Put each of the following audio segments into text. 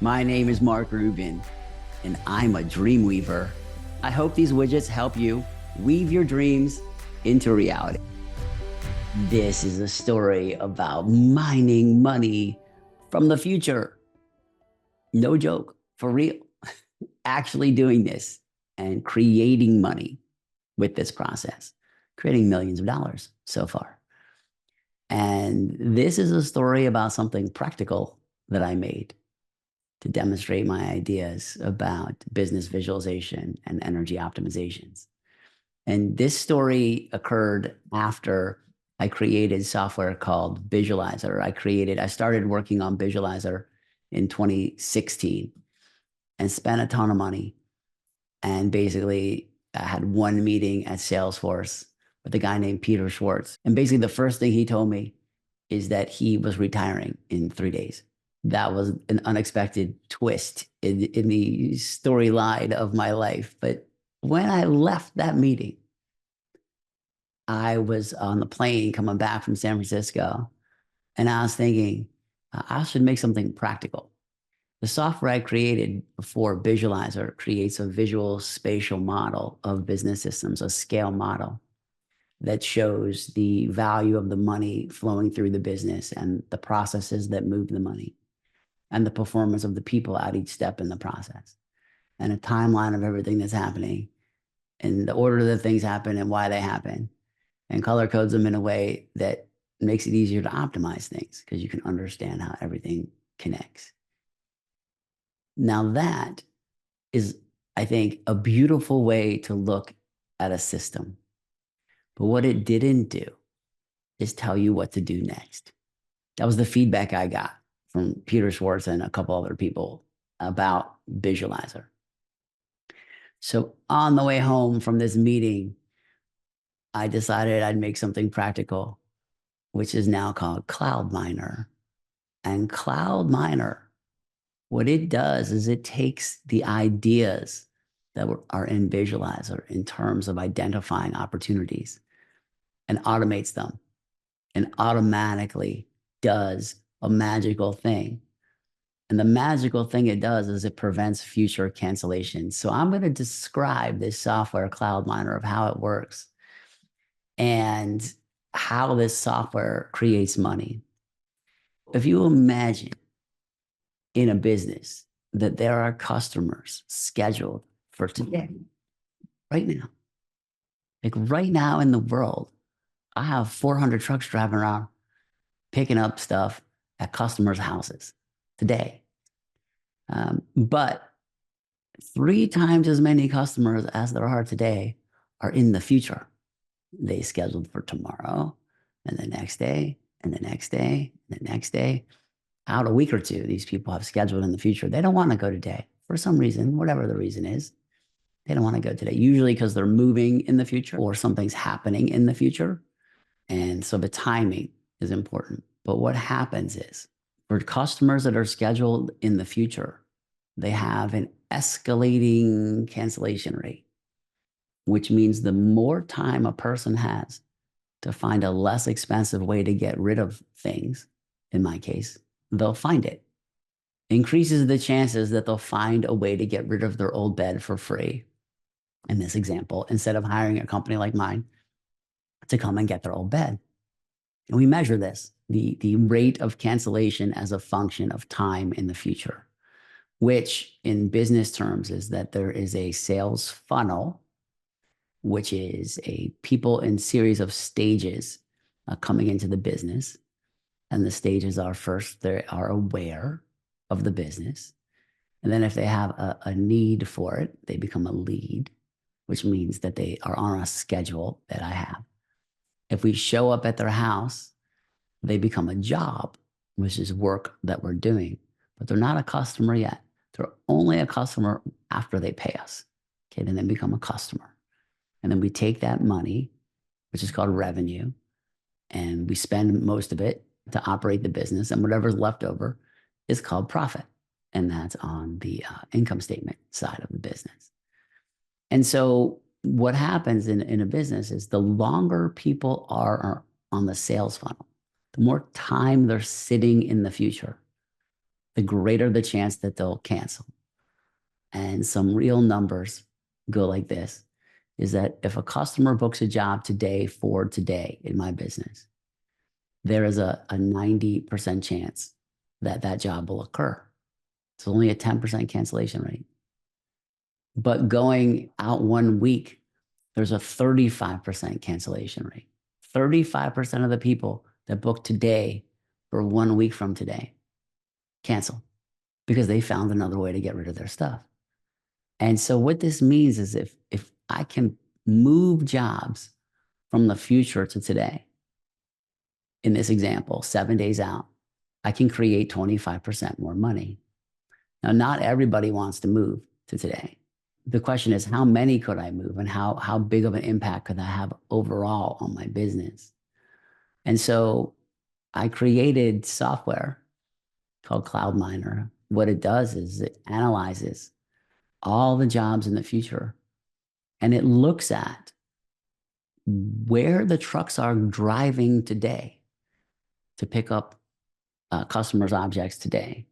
My name is Mark Rubin, and I'm a dream weaver. I hope these widgets help you weave your dreams into reality. This is a story about mining money from the future. No joke, for real. Actually doing this and creating money with this process, creating millions of dollars so far. And this is a story about something practical that I made to demonstrate my ideas about business visualization and energy optimizations. And this story occurred after I created software called Visualizer. I started working on Visualizer in 2016 and spent a ton of money. And basically, I had one meeting at Salesforce with a guy named Peter Schwartz. And basically, the first thing he told me is that he was retiring in 3 days. That was an unexpected twist in the storyline of my life. But when I left that meeting, I was on the plane coming back from San Francisco, and I was thinking, I should make something practical. The software I created before Visualizer creates a visual spatial model of business systems, a scale model that shows the value of the money flowing through the business and the processes that move the money and the performance of the people at each step in the process, and a timeline of everything that's happening and the order that things happen and why they happen, and color codes them in a way that makes it easier to optimize things because you can understand how everything connects. Now that is, I think, a beautiful way to look at a system. But what it didn't do is tell you what to do next. That was the feedback I got from Peter Schwartz and a couple other people about Visualizer. So on the way home from this meeting, I decided I'd make something practical, which is now called Cloudminer. And Cloudminer, what it does is it takes the ideas that are in Visualizer in terms of identifying opportunities and automates them and automatically does a magical thing. And the magical thing it does is it prevents future cancellations. So I'm going to describe this software Cloudminer of how it works and how this software creates money. If you imagine in a business that there are customers scheduled for today, right now, like right now in the world, I have 400 trucks driving around picking up stuff at customers' houses today. But 3 times as many customers as there are today are in the future. They scheduled for tomorrow and the next day and the next day and the next day. Out a week or two, these people have scheduled in the future. They don't want to go today for some reason, whatever the reason is. They don't want to go today, usually because they're moving in the future or something's happening in the future. And so the timing is important. But what happens is for customers that are scheduled in the future, they have an escalating cancellation rate, which means the more time a person has to find a less expensive way to get rid of things, in my case, they'll find it. Increases the chances that they'll find a way to get rid of their old bed for free. In this example, instead of hiring a company like mine to come and get their old bed. And we measure this, the rate of cancellation as a function of time in the future, which in business terms is that there is a sales funnel, which is a people in series of stages coming into the business. And the stages are first, they are aware of the business. And then if they have a need for it, they become a lead, which means that they are on a schedule that I have. If we show up at their house, they become a job, which is work that we're doing, but they're not a customer yet. They're only a customer after they pay us. Okay, then they become a customer. And then we take that money, which is called revenue, and we spend most of it to operate the business, and whatever's left over is called profit. And that's on the income statement side of the business. And so what happens in a business is the longer people are on the sales funnel, the more time they're sitting in the future, the greater the chance that they'll cancel. And some real numbers go like this is that if a customer books a job today for today in my business, there is a 90% chance that that job will occur. It's only a 10% cancellation rate. But going out 1 week, there's a 35% cancellation rate. 35% of the people that book today for 1 week from today cancel because they found another way to get rid of their stuff. And so what this means is if I can move jobs from the future to today, in this example, 7 days out, I can create 25% more money. Now, not everybody wants to move to today. The question is, how many could I move and how big of an impact could I have overall on my business? And so I created software called Cloudminer. What it does is it analyzes all the jobs in the future and it looks at where the trucks are driving today to pick up customers' objects today.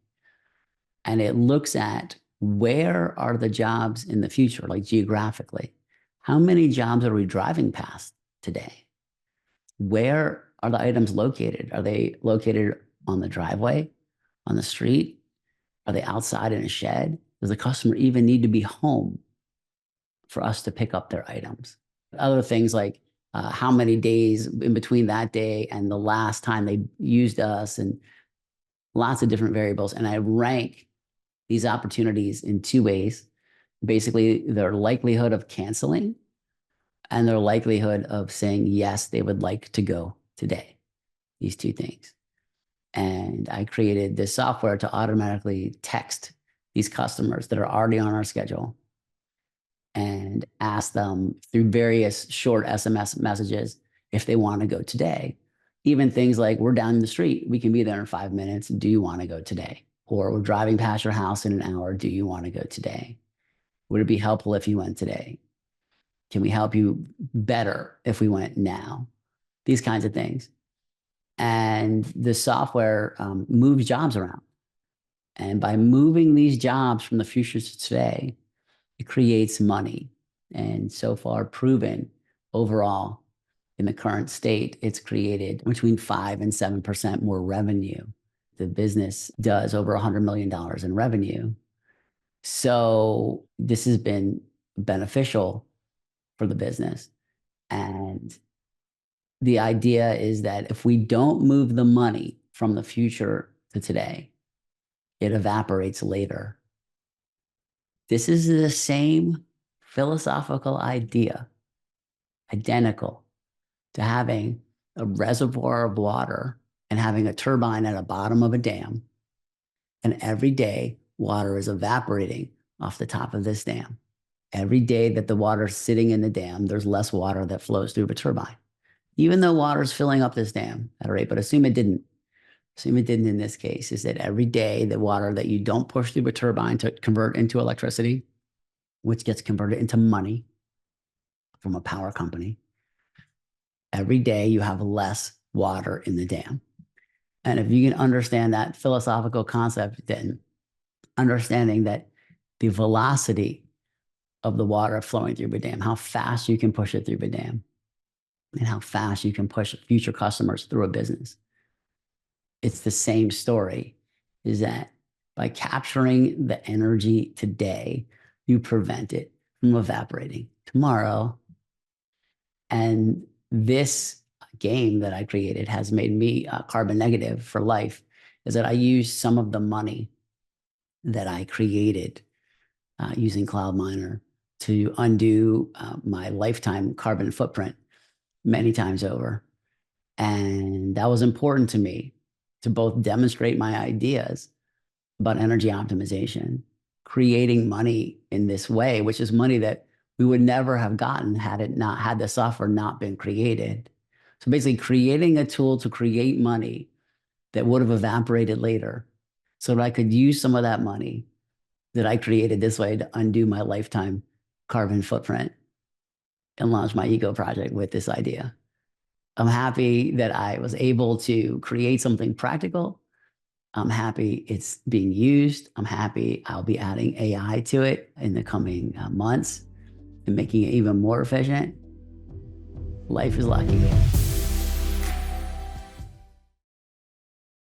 And it looks at where are the jobs in the future, like geographically. How many jobs are we driving past today? Where are the items located? Are they located on the driveway, on the street? Are they outside in a shed? Does the customer even need to be home for us to pick up their items? Other things like how many days in between that day and the last time they used us, and lots of different variables. And I rank these opportunities in two ways. Basically, their likelihood of canceling and their likelihood of saying, yes, they would like to go today. These two things. And I created this software to automatically text these customers that are already on our schedule and ask them through various short SMS messages if they want to go today. Even things like, we're down the street, we can be there in 5 minutes. Do you want to go today? Or we're driving past your house in an hour. Do you want to go today? Would it be helpful if you went today? Can we help you better if we went now? These kinds of things. And the software moves jobs around. And by moving these jobs from the future to today, it creates money. And so far proven overall in the current state, it's created between 5 and 7% more revenue. The business does over $100 million in revenue. So this has been beneficial for the business. And the idea is that if we don't move the money from the future to today, it evaporates later. This is the same philosophical idea, identical to having a reservoir of water and having a turbine at the bottom of a dam. And every day, water is evaporating off the top of this dam. Every day that the water is sitting in the dam, there's less water that flows through the turbine. Even though water is filling up this dam at a rate, but assume it didn't. Assume it didn't in this case, is that every day the water that you don't push through a turbine to convert into electricity, which gets converted into money from a power company, every day you have less water in the dam. And if you can understand that philosophical concept, then understanding that the velocity of the water flowing through the dam, how fast you can push it through the dam, and how fast you can push future customers through a business. It's the same story, is that by capturing the energy today, you prevent it from evaporating tomorrow. And this game that I created has made me carbon negative for life, is that I use some of the money that I created using Cloudminer to undo my lifetime carbon footprint many times over. And that was important to me to both demonstrate my ideas about energy optimization, creating money in this way, which is money that we would never have gotten had the software not been created. So basically creating a tool to create money that would have evaporated later so that I could use some of that money that I created this way to undo my lifetime carbon footprint and launch my ego project with this idea. I'm happy that I was able to create something practical I'm happy it's being used. I'm happy I'll be adding AI to it in the coming months and making it even more efficient. Life is lucky.